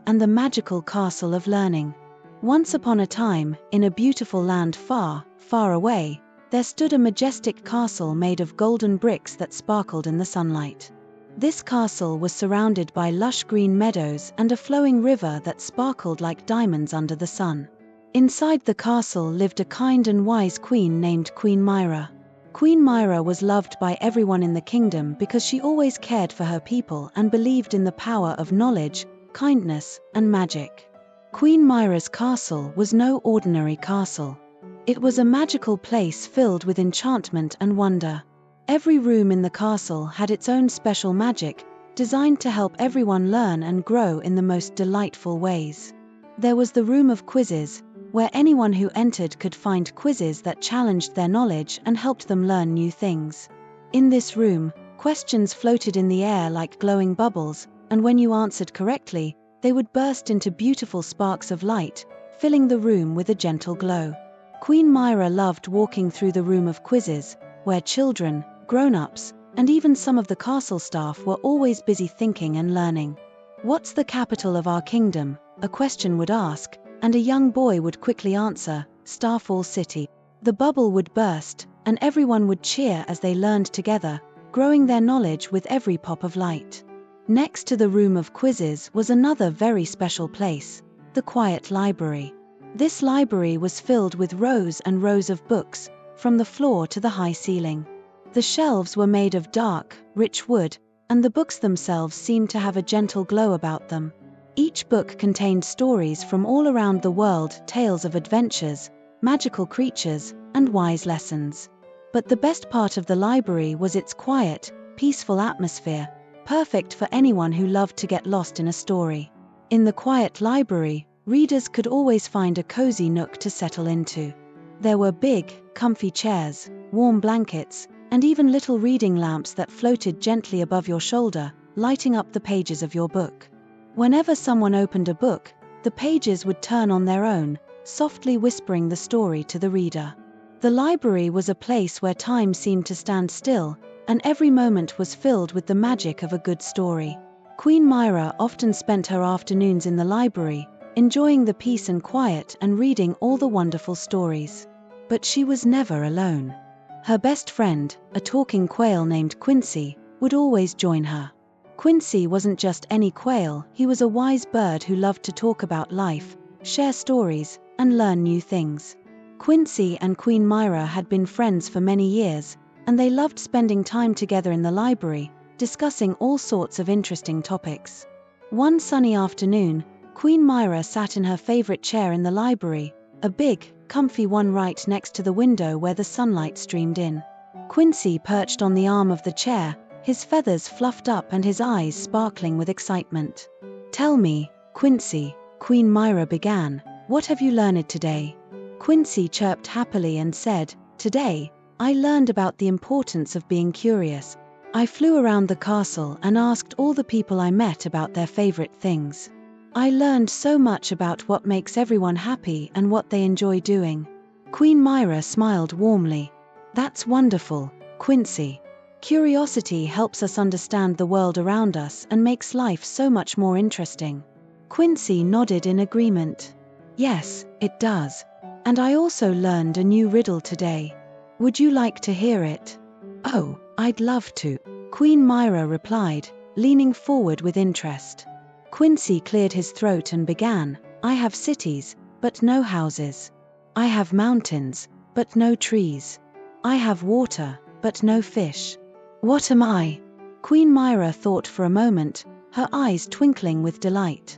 and the magical castle of learning. Once upon a time, in a beautiful land far, far away, there stood a majestic castle made of golden bricks that sparkled in the sunlight. This castle was surrounded by lush green meadows and a flowing river that sparkled like diamonds under the sun. Inside the castle lived a kind and wise queen named Queen Myra. Queen Myra was loved by everyone in the kingdom because she always cared for her people and believed in the power of knowledge, kindness, and magic. Queen Myra's castle was no ordinary castle. It was a magical place filled with enchantment and wonder. Every room in the castle had its own special magic, designed to help everyone learn and grow in the most delightful ways. There was the room of quizzes, where anyone who entered could find quizzes that challenged their knowledge and helped them learn new things. In this room, questions floated in the air like glowing bubbles, and when you answered correctly, they would burst into beautiful sparks of light, filling the room with a gentle glow. Queen Myra loved walking through the room of quizzes, where children, grown-ups, and even some of the castle staff were always busy thinking and learning. "What's the capital of our kingdom?" a question would ask, and a young boy would quickly answer, "Starfall City." The bubble would burst, and everyone would cheer as they learned together, growing their knowledge with every pop of light. Next to the room of quizzes was another very special place, the quiet library. This library was filled with rows and rows of books, from the floor to the high ceiling. The shelves were made of dark, rich wood, and the books themselves seemed to have a gentle glow about them. Each book contained stories from all around the world, tales of adventures, magical creatures, and wise lessons. But the best part of the library was its quiet, peaceful atmosphere, perfect for anyone who loved to get lost in a story. In the quiet library, readers could always find a cozy nook to settle into. There were big, comfy chairs, warm blankets, and even little reading lamps that floated gently above your shoulder, lighting up the pages of your book. Whenever someone opened a book, the pages would turn on their own, softly whispering the story to the reader. The library was a place where time seemed to stand still, and every moment was filled with the magic of a good story. Queen Myra often spent her afternoons in the library, enjoying the peace and quiet and reading all the wonderful stories. But she was never alone. Her best friend, a talking quail named Quincy, would always join her. Quincy wasn't just any quail, he was a wise bird who loved to talk about life, share stories, and learn new things. Quincy and Queen Myra had been friends for many years, and they loved spending time together in the library, discussing all sorts of interesting topics. One sunny afternoon, Queen Myra sat in her favorite chair in the library, a big, comfy one right next to the window where the sunlight streamed in. Quincy perched on the arm of the chair, his feathers fluffed up and his eyes sparkling with excitement. "Tell me, Quincy," Queen Myra began, "what have you learned today?" Quincy chirped happily and said, "Today, I learned about the importance of being curious. I flew around the castle and asked all the people I met about their favorite things. I learned so much about what makes everyone happy and what they enjoy doing." Queen Myra smiled warmly. "That's wonderful, Quincy. Curiosity helps us understand the world around us and makes life so much more interesting." Quincy nodded in agreement. "Yes, it does. And I also learned a new riddle today. Would you like to hear it?" "Oh, I'd love to," Queen Myra replied, leaning forward with interest. Quincy cleared his throat and began, "I have cities, but no houses. I have mountains, but no trees. I have water, but no fish. What am I?" Queen Myra thought for a moment, her eyes twinkling with delight.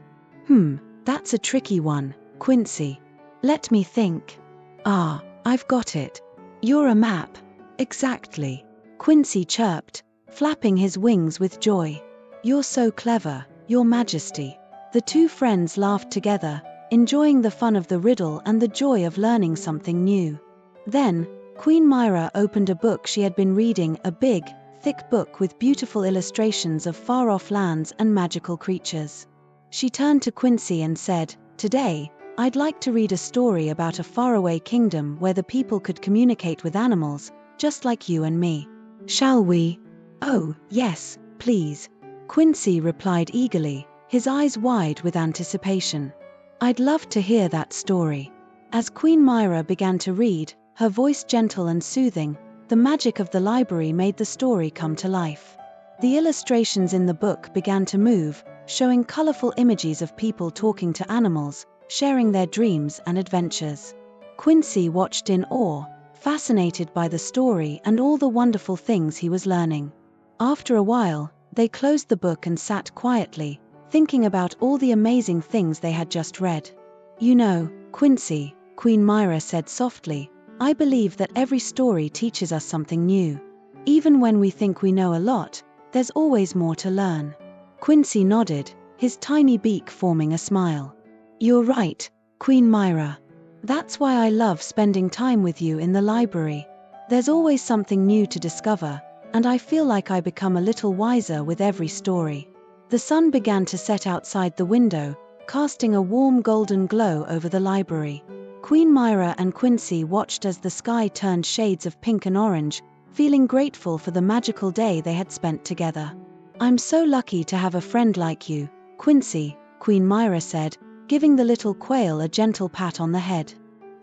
That's a tricky one, Quincy. Let me think. Ah, I've got it. You're a map." "Exactly," Quincy chirped, flapping his wings with joy. "You're so clever, Your Majesty." The two friends laughed together, enjoying the fun of the riddle and the joy of learning something new. Then, Queen Myra opened a book she had been reading, a big, thick book with beautiful illustrations of far-off lands and magical creatures. She turned to Quincy and said, "Today, I'd like to read a story about a faraway kingdom where the people could communicate with animals, just like you and me. Shall we?" "Oh, yes, please," Quincy replied eagerly, his eyes wide with anticipation. "I'd love to hear that story." As Queen Myra began to read, her voice gentle and soothing, the magic of the library made the story come to life. The illustrations in the book began to move, showing colorful images of people talking to animals, sharing their dreams and adventures. Quincy watched in awe, fascinated by the story and all the wonderful things he was learning. After a while, they closed the book and sat quietly, thinking about all the amazing things they had just read. "You know, Quincy," Queen Myra said softly, "I believe that every story teaches us something new. Even when we think we know a lot, there's always more to learn." Quincy nodded, his tiny beak forming a smile. "You're right, Queen Myra. That's why I love spending time with you in the library. There's always something new to discover, and I feel like I become a little wiser with every story." The sun began to set outside the window, casting a warm golden glow over the library. Queen Myra and Quincy watched as the sky turned shades of pink and orange, feeling grateful for the magical day they had spent together. "I'm so lucky to have a friend like you, Quincy," Queen Myra said, giving the little quail a gentle pat on the head.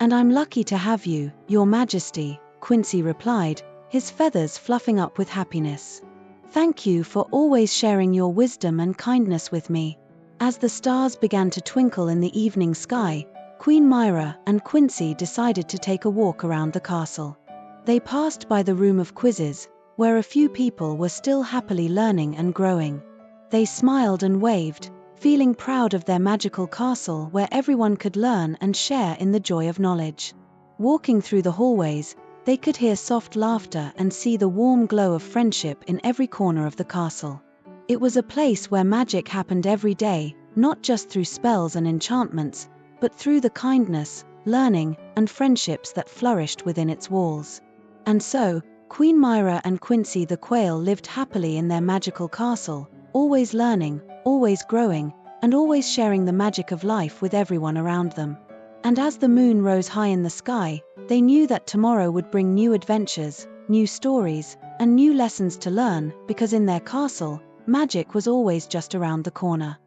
"And I'm lucky to have you, Your Majesty," Quincy replied, his feathers fluffing up with happiness. "Thank you for always sharing your wisdom and kindness with me." As the stars began to twinkle in the evening sky, Queen Myra and Quincy decided to take a walk around the castle. They passed by the room of quizzes, where a few people were still happily learning and growing. They smiled and waved, feeling proud of their magical castle where everyone could learn and share in the joy of knowledge. Walking through the hallways, they could hear soft laughter and see the warm glow of friendship in every corner of the castle. It was a place where magic happened every day, not just through spells and enchantments, but through the kindness, learning, and friendships that flourished within its walls. And so, Queen Myra and Quincy the Quail lived happily in their magical castle, always learning, always growing, and always sharing the magic of life with everyone around them. And as the moon rose high in the sky, they knew that tomorrow would bring new adventures, new stories, and new lessons to learn, because in their castle, magic was always just around the corner.